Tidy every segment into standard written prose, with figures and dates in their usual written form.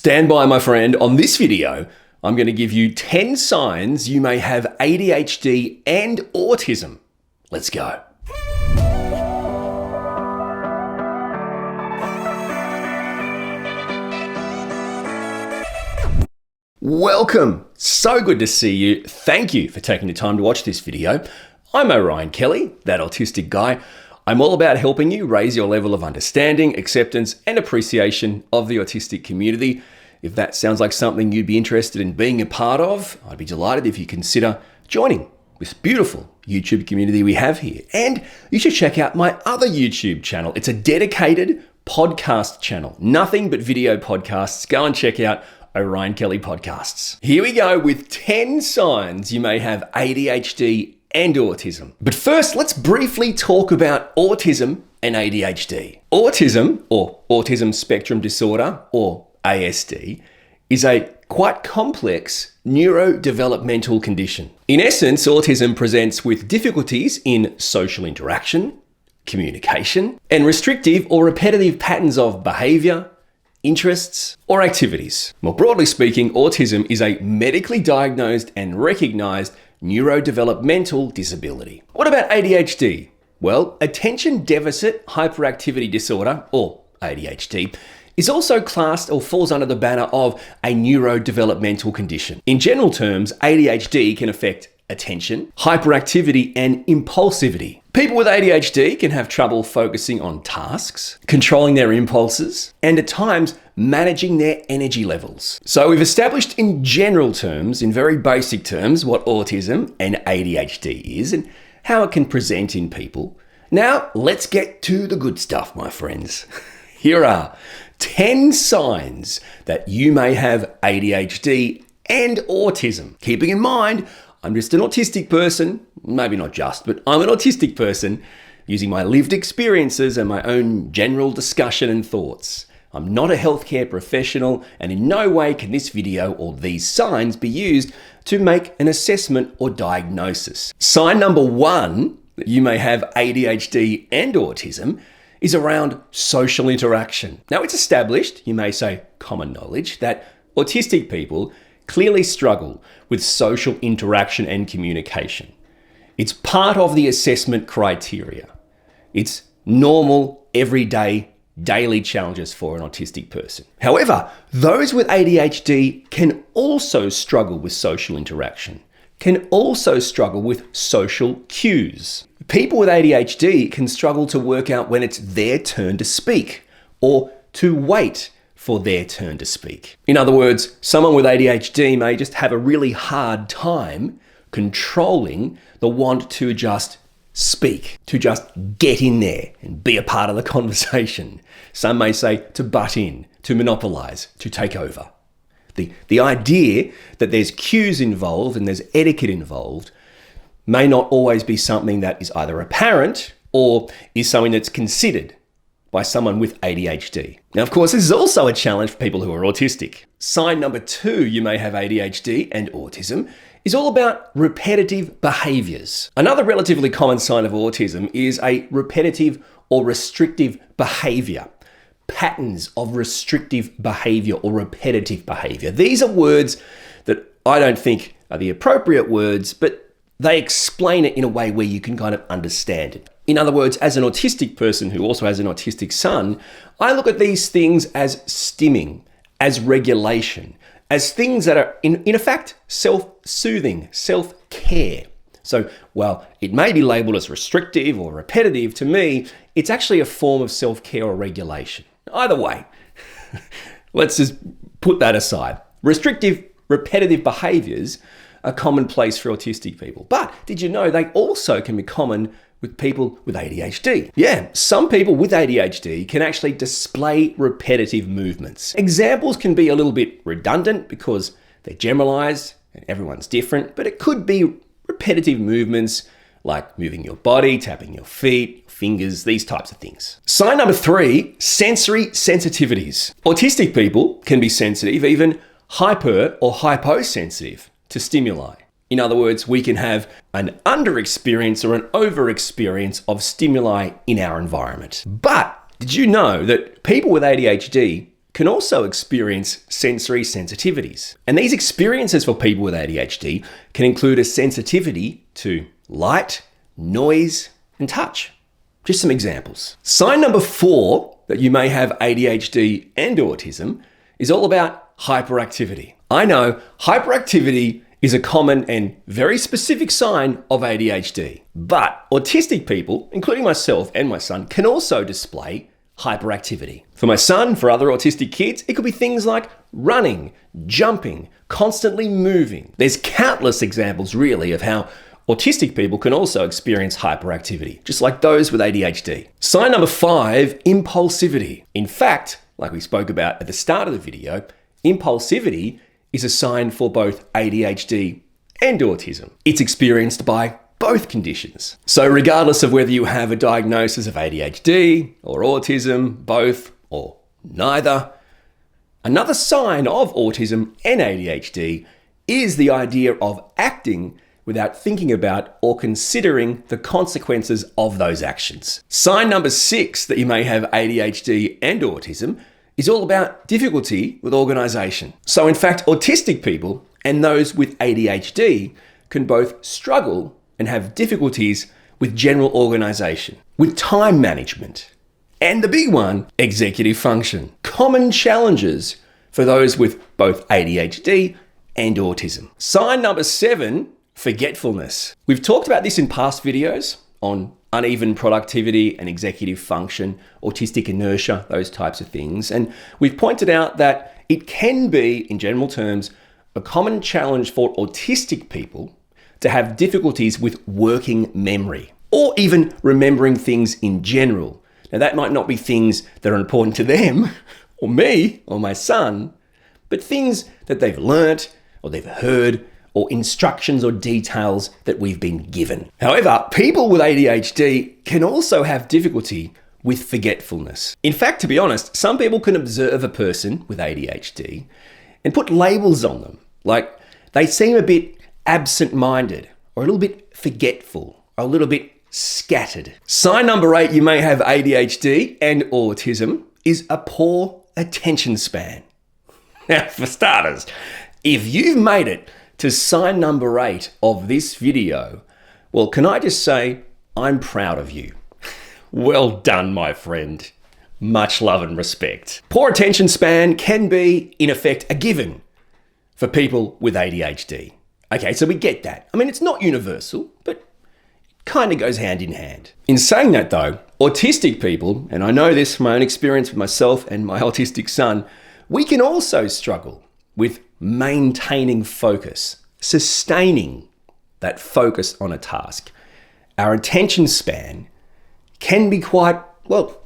Stand by, my friend. On this video, I'm going to give you 10 signs you may have ADHD and autism. Let's go. Welcome. So good to see you. Thank you for taking the time to watch this video. I'm Orion Kelly, that autistic guy. I'm all about helping you raise your level of understanding, acceptance, and appreciation of the autistic community. If that sounds like something you'd be interested in being a part of, I'd be delighted if you consider joining this beautiful YouTube community we have here. And you should check out my other YouTube channel. It's a dedicated podcast channel, nothing but video podcasts. Go and check out Orion Kelly Podcasts. Here we go with 10 signs you may have ADHD and autism. But first, let's briefly talk about autism and ADHD. Autism, or autism spectrum disorder, or ASD, is a quite complex neurodevelopmental condition. In essence, autism presents with difficulties in social interaction, communication, and restrictive or repetitive patterns of behavior, interests, or activities. More broadly speaking, autism is a medically diagnosed and recognized neurodevelopmental disability. What about ADHD? Well, attention deficit hyperactivity disorder, or ADHD, is also classed or falls under the banner of a neurodevelopmental condition. In general terms, ADHD can affect attention, hyperactivity, and impulsivity. People with ADHD can have trouble focusing on tasks, controlling their impulses, and at times managing their energy levels. So we've established in general terms, in very basic terms, what autism and ADHD is and how it can present in people. Now let's get to the good stuff, my friends. Here are 10 signs that you may have ADHD and autism. Keeping in mind, I'm just an autistic person, maybe not just, but I'm an autistic person using my lived experiences and my own general discussion and thoughts. I'm not a healthcare professional, and in no way can this video or these signs be used to make an assessment or diagnosis. Sign number 1 that you may have ADHD and autism is around social interaction. Now, it's established, you may say common knowledge, that autistic people clearly struggle with social interaction and communication. It's part of the assessment criteria. It's normal, everyday, daily challenges for an autistic person. However, those with ADHD can also struggle with social interaction, can also struggle with social cues. People with ADHD can struggle to work out when it's their turn to speak or to wait for their turn to speak. In other words, someone with ADHD may just have a really hard time controlling the want to just speak, to just get in there and be a part of the conversation. Some may say to butt in, to monopolize, to take over. The idea that there's cues involved and there's etiquette involved may not always be something that is either apparent or is something that's considered by someone with ADHD. Now, of course, this is also a challenge for people who are autistic. Sign number 2 you may have ADHD and autism is all about repetitive behaviors. Another relatively common sign of autism is a repetitive or restrictive behavior. Patterns of restrictive behavior or repetitive behavior. These are words that I don't think are the appropriate words, but they explain it in a way where you can kind of understand it. In other words, as an autistic person who also has an autistic son, I look at these things as stimming, as regulation, as things that are in fact self-soothing, self-care. So while it may be labeled as restrictive or repetitive, to me, it's actually a form of self-care or regulation. Either way, let's just put that aside. Restrictive, repetitive behaviors are commonplace for autistic people. But did you know they also can be common with people with ADHD? Yeah, some people with ADHD can actually display repetitive movements. Examples can be a little bit redundant because they're generalized and everyone's different, but it could be repetitive movements like moving your body, tapping your feet, fingers, these types of things. Sign number 3, sensory sensitivities. Autistic people can be sensitive, even hyper or hyposensitive to stimuli. In other words, we can have an under-experience or an over-experience of stimuli in our environment. But did you know that people with ADHD can also experience sensory sensitivities. And these experiences for people with ADHD can include a sensitivity to light, noise, and touch. Just some examples. Sign number 4 that you may have ADHD and autism is all about hyperactivity. I know hyperactivity is a common and very specific sign of ADHD, but autistic people, including myself and my son, can also display hyperactivity. For my son, for other autistic kids, it could be things like running, jumping, constantly moving. There's countless examples really of how autistic people can also experience hyperactivity, just like those with ADHD. Sign number 5, impulsivity. In fact, like we spoke about at the start of the video, impulsivity is a sign for both ADHD and autism. It's experienced by both conditions. So regardless of whether you have a diagnosis of ADHD or autism, both or neither, another sign of autism and ADHD is the idea of acting without thinking about or considering the consequences of those actions. Sign number 6 that you may have ADHD and autism is all about difficulty with organization. So in fact, autistic people and those with ADHD can both struggle and have difficulties with general organization, with time management, and the big one, executive function. Common challenges for those with both ADHD and autism. Sign number 7, forgetfulness. We've talked about this in past videos on uneven productivity and executive function, autistic inertia, those types of things. And we've pointed out that it can be, in general terms, a common challenge for autistic people to have difficulties with working memory or even remembering things in general. Now, that might not be things that are important to them or me or my son, but things that they've learnt or they've heard or instructions or details that we've been given. However, people with ADHD can also have difficulty with forgetfulness. In fact, to be honest, some people can observe a person with ADHD and put labels on them, like they seem a bit absent-minded or a little bit forgetful or a little bit scattered. Sign number 8 you may have ADHD and autism is a poor attention span. Now, for starters, if you've made it to sign number 8 of this video, well, can I just say, I'm proud of you. Well done, my friend. Much love and respect. Poor attention span can be, in effect, a given for people with ADHD. Okay, so we get that. I mean, it's not universal, but it kind of goes hand in hand. In saying that though, autistic people, and I know this from my own experience with myself and my autistic son, we can also struggle with maintaining focus, sustaining that focus on a task. Our attention span can be quite, well,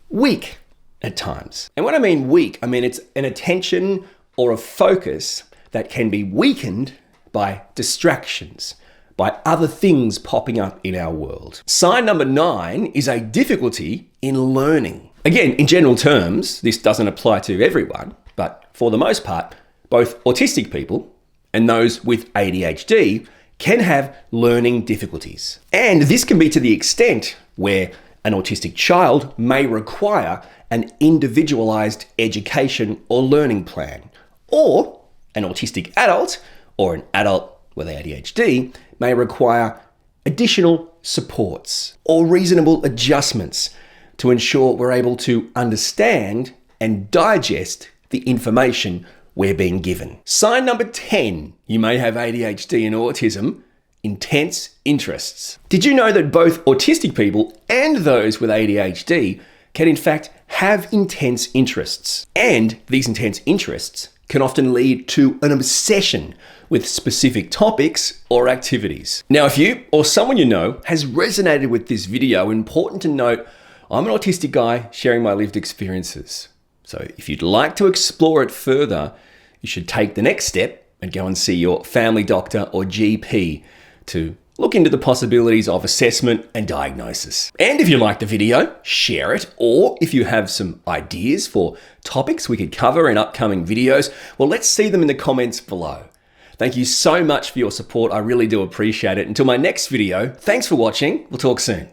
weak at times. And when I mean weak, I mean it's an attention or a focus that can be weakened by distractions, by other things popping up in our world. Sign number 9 is a difficulty in learning. Again, in general terms, this doesn't apply to everyone, but for the most part, both autistic people and those with ADHD can have learning difficulties. And this can be to the extent where an autistic child may require an individualized education or learning plan, or an autistic adult or an adult with ADHD may require additional supports or reasonable adjustments to ensure we're able to understand and digest the information we're being given. Sign number 10, you may have ADHD and autism, intense interests. Did you know that both autistic people and those with ADHD can in fact have intense interests? And these intense interests can often lead to an obsession with specific topics or activities. Now, if you or someone you know has resonated with this video, important to note, I'm an autistic guy sharing my lived experiences. So if you'd like to explore it further, you should take the next step and go and see your family doctor or GP to look into the possibilities of assessment and diagnosis. And if you liked the video, share it. Or if you have some ideas for topics we could cover in upcoming videos, well, let's see them in the comments below. Thank you so much for your support. I really do appreciate it. Until my next video, thanks for watching. We'll talk soon.